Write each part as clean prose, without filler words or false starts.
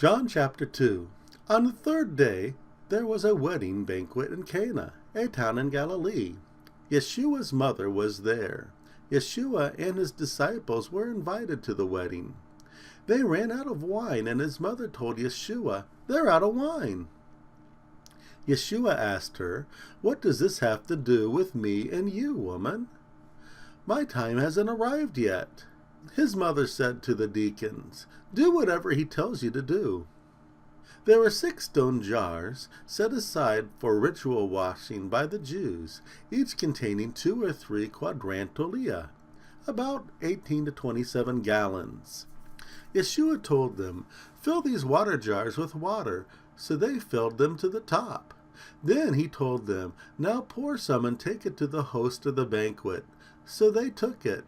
John chapter 2. On the third day, there was a wedding banquet in Cana, a town in Galilee. Yeshua's mother was there. Yeshua and his disciples were invited to the wedding. They ran out of wine, and his mother told Yeshua, "They're out of wine." Yeshua asked her, "What does this have to do with me and you, woman? My time hasn't arrived yet." His mother said to the deacons, "Do whatever he tells you to do." There were 6 stone jars set aside for ritual washing by the Jews, each containing 2 or 3 quadrantolia, about 18 to 27 gallons. Yeshua told them, "Fill these water jars with water," so they filled them to the top. Then he told them, "Now pour some and take it to the host of the banquet." So they took it.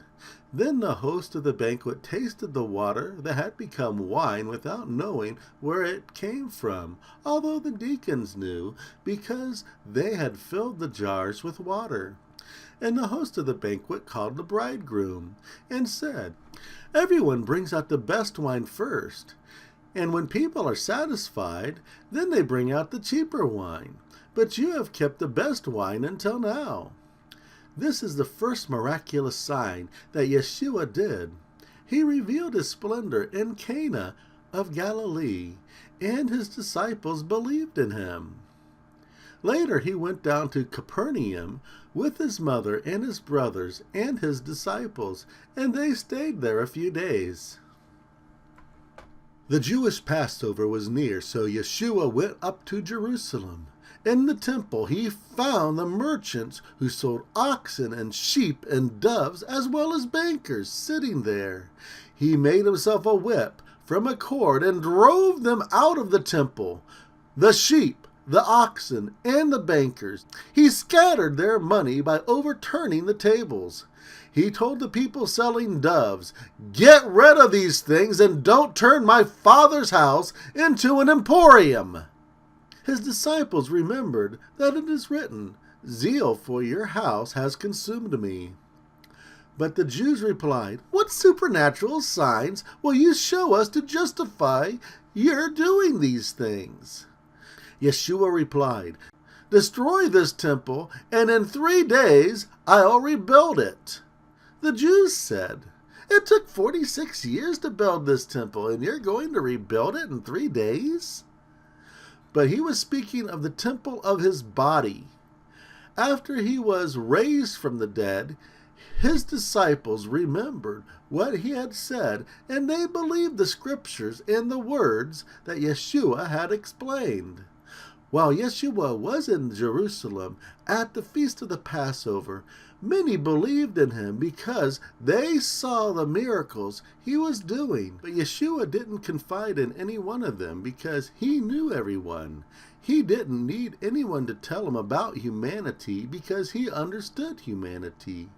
Then the host of the banquet tasted the water that had become wine without knowing where it came from, although the deacons knew, because they had filled the jars with water. And the host of the banquet called the bridegroom and said, "Everyone brings out the best wine first, and when people are satisfied, then they bring out the cheaper wine. But you have kept the best wine until now." This is the first miraculous sign that Yeshua did. He revealed his splendor in Cana of Galilee, and his disciples believed in him. Later he went down to Capernaum with his mother and his brothers and his disciples, and they stayed there a few days. The Jewish Passover was near, so Yeshua went up to Jerusalem. In the temple he found the merchants who sold oxen and sheep and doves, as well as bankers, sitting there. He made himself a whip from a cord and drove them out of the temple, the sheep, the oxen, and the bankers. He scattered their money by overturning the tables. He told the people selling doves, "Get rid of these things and don't turn my Father's house into an emporium." His disciples remembered that it is written, "Zeal for your house has consumed me." But the Jews replied, "What supernatural signs will you show us to justify your doing these things?" Yeshua replied, "Destroy this temple, and in 3 days I'll rebuild it." The Jews said, "It took 46 years to build this temple, and you're going to rebuild it in 3 days?" But he was speaking of the temple of his body. After he was raised from the dead, his disciples remembered what he had said, and they believed the scriptures and the words that Yeshua had explained. While Yeshua was in Jerusalem at the feast of the Passover, many believed in him because they saw the miracles he was doing. But Yeshua didn't confide in any one of them because he knew everyone. He didn't need anyone to tell him about humanity because he understood humanity.